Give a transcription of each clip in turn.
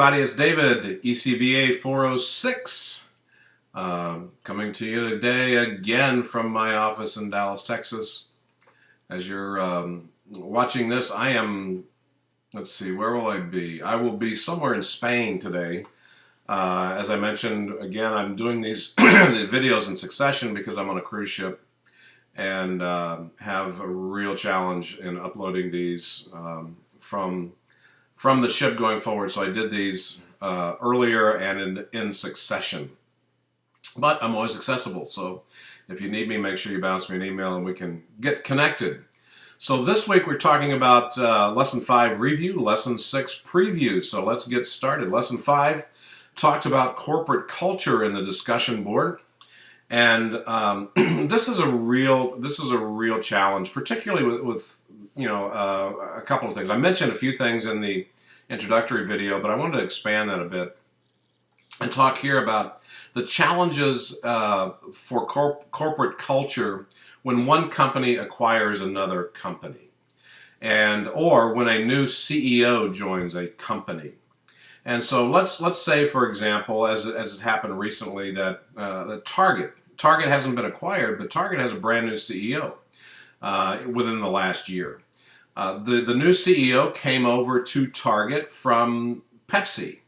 Everybody, it's David, ECBA 406, coming to you today again from my office in Dallas, Texas. As you're watching this, I am, let's see, where will I be? I will be somewhere in Spain today. As I mentioned, again, I'm doing these videos in succession because I'm on a cruise ship and have a real challenge in uploading these from the ship going forward. So I did these earlier and in succession. But I'm always accessible, so if you need me, make sure you bounce me an email and we can get connected. So this week we're talking about Lesson 5 review, Lesson 6 preview. So let's get started. Lesson 5 talked about corporate culture in the discussion board. And this is a real challenge, particularly with a couple of things. I mentioned a few things in the introductory video, but I wanted to expand that a bit and talk here about the challenges for corporate culture when one company acquires another company, or when a new CEO joins a company. And so let's say, for example, as it happened recently, that Target hasn't been acquired, but Target has a brand new CEO within the last year. The new CEO came over to Target from Pepsi.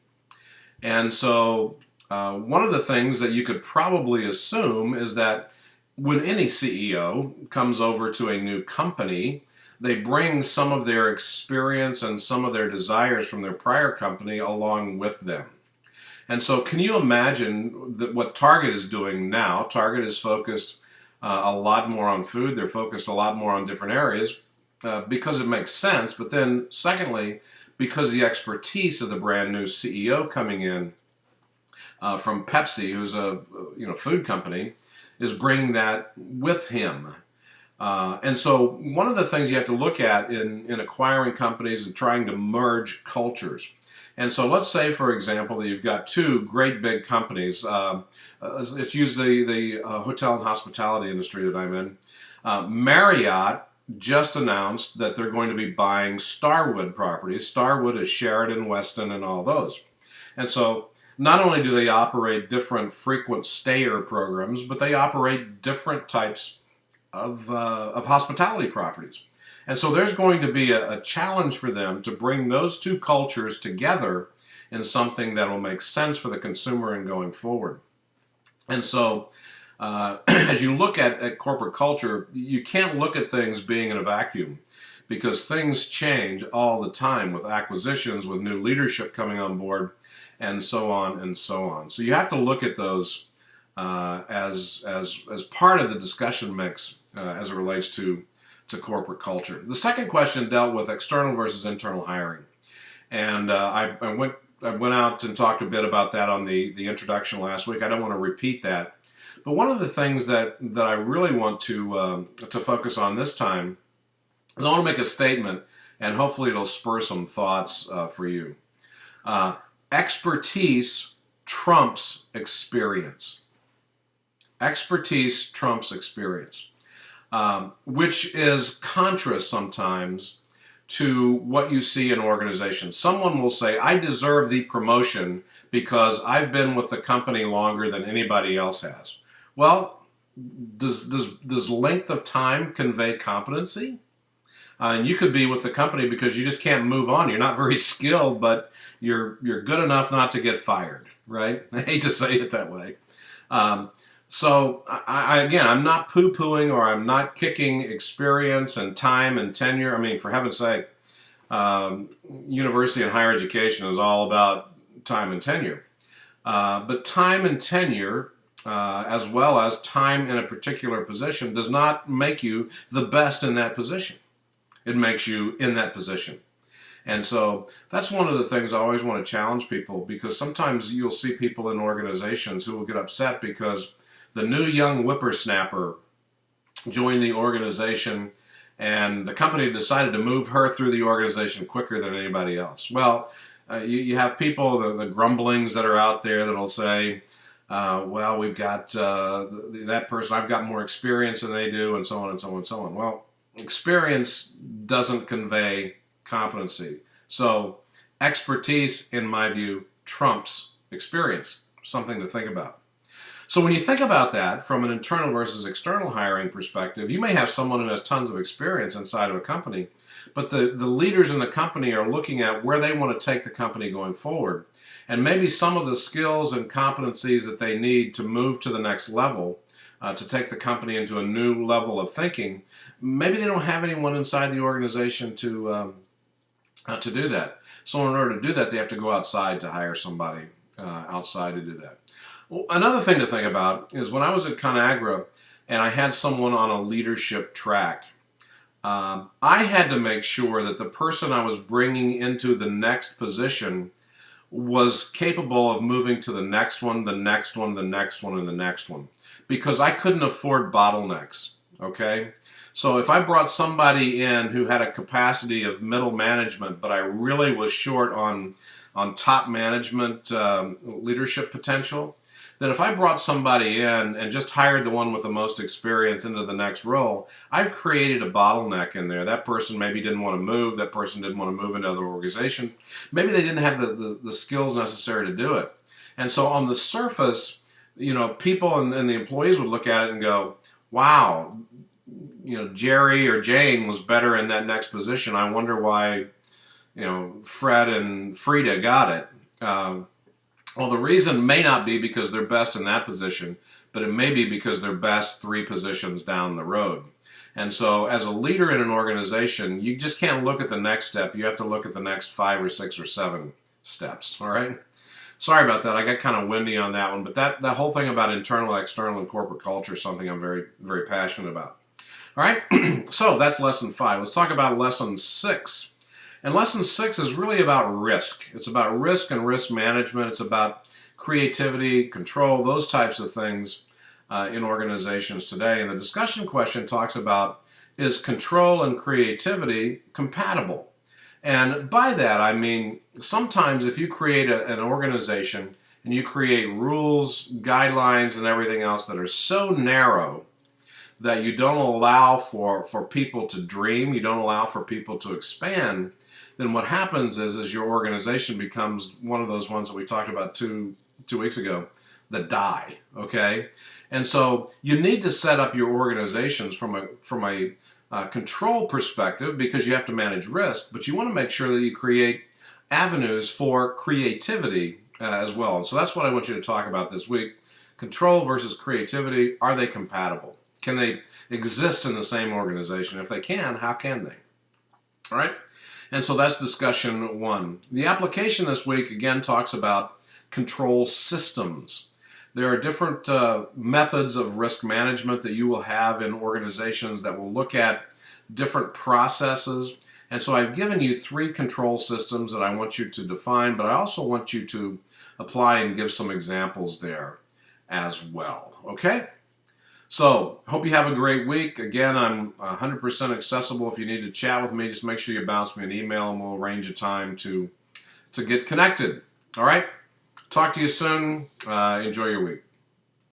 And so one of the things that you could probably assume is that when any CEO comes over to a new company, they bring some of their experience and some of their desires from their prior company along with them. And so can you imagine that what Target is doing now? Target is focused a lot more on food. They're focused a lot more on different areas because it makes sense. But then secondly, because the expertise of the brand new CEO coming in from Pepsi, who's a food company, is bringing that with him. And so one of the things you have to look at in acquiring companies and trying to merge cultures. And so let's say, for example, that you've got two great big companies. Let's use the hotel and hospitality industry that I'm in. Marriott just announced that they're going to be buying Starwood properties. Starwood is Sheraton, Westin, and all those. And so not only do they operate different frequent stayer programs, but they operate different types of hospitality properties. And so there's going to be a challenge for them to bring those two cultures together in something that will make sense for the consumer in going forward. And so as you look at corporate culture, you can't look at things being in a vacuum because things change all the time with acquisitions, with new leadership coming on board, and so on and so on. So you have to look at those as part of the discussion mix as it relates to corporate culture. The second question dealt with external versus internal hiring. And I went out and talked a bit about that on the introduction last week. I don't want to repeat that. But one of the things that I really want to focus on this time is I want to make a statement, and hopefully it'll spur some thoughts for you. Expertise trumps experience. Expertise trumps experience. Which is contra sometimes to what you see in organizations. Someone will say, I deserve the promotion because I've been with the company longer than anybody else has. Well, does length of time convey competency? And you could be with the company because you just can't move on. You're not very skilled, but you're good enough not to get fired, right? I hate to say it that way. So again, I'm not poo-pooing or I'm not kicking experience and time and tenure. I mean, for heaven's sake, university and higher education is all about time and tenure. But time and tenure, as well as time in a particular position, does not make you the best in that position. It makes you in that position. And so that's one of the things I always want to challenge people, because sometimes you'll see people in organizations who will get upset because the new young whippersnapper joined the organization and the company decided to move her through the organization quicker than anybody else. Well, you have people, the grumblings that are out there that'll say, well, we've got that person, I've got more experience than they do, and so on and so on and so on. Well, experience doesn't convey competency. So expertise, in my view, trumps experience. Something to think about. So when you think about that from an internal versus external hiring perspective, you may have someone who has tons of experience inside of a company, but the leaders in the company are looking at where they want to take the company going forward. And maybe some of the skills and competencies that they need to move to the next level, to take the company into a new level of thinking, maybe they don't have anyone inside the organization to do that. So in order to do that, they have to go outside to hire somebody outside to do that. Well, another thing to think about is when I was at ConAgra and I had someone on a leadership track, I had to make sure that the person I was bringing into the next position was capable of moving to the next one, the next one, the next one, and the next one, because I couldn't afford bottlenecks, okay? So if I brought somebody in who had a capacity of middle management, but I really was short on top management leadership potential, then if I brought somebody in and just hired the one with the most experience into the next role, I've created a bottleneck in there. That person maybe didn't want to move. That person didn't want to move into another organization. Maybe they didn't have the skills necessary to do it. And so on the surface, people and the employees would look at it and go, wow, Jerry or Jane was better in that next position. I wonder why, Fred and Frida got it. Well, the reason may not be because they're best in that position, but it may be because they're best 3 positions down the road. And so as a leader in an organization, you just can't look at the next step. You have to look at the next 5 or 6 or 7 steps, all right? Sorry about that. I got kind of windy on that one, but that whole thing about internal, external, and corporate culture is something I'm very, very passionate about. All right, so that's lesson 5. Let's talk about lesson 6. And lesson 6 is really about risk. It's about risk and risk management. It's about creativity, control, those types of things in organizations today. And the discussion question talks about, is control and creativity compatible? And by that, I mean, sometimes if you create an organization and you create rules, guidelines, and everything else that are so narrow that you don't allow for people to dream, you don't allow for people to expand, then what happens is your organization becomes one of those ones that we talked about two weeks ago, that die, okay? And so you need to set up your organizations from a control perspective, because you have to manage risk, but you want to make sure that you create avenues for creativity as well. And so that's what I want you to talk about this week. Control versus creativity, are they compatible? Can they exist in the same organization? If they can, how can they? All right? And so that's discussion 1. The application this week, again, talks about control systems. There are different methods of risk management that you will have in organizations that will look at different processes. And so I've given you 3 control systems that I want you to define, but I also want you to apply and give some examples there as well. Okay? So, hope you have a great week. Again, I'm 100% accessible. If you need to chat with me, just make sure you bounce me an email and we'll arrange a time to get connected. All right? Talk to you soon. Enjoy your week.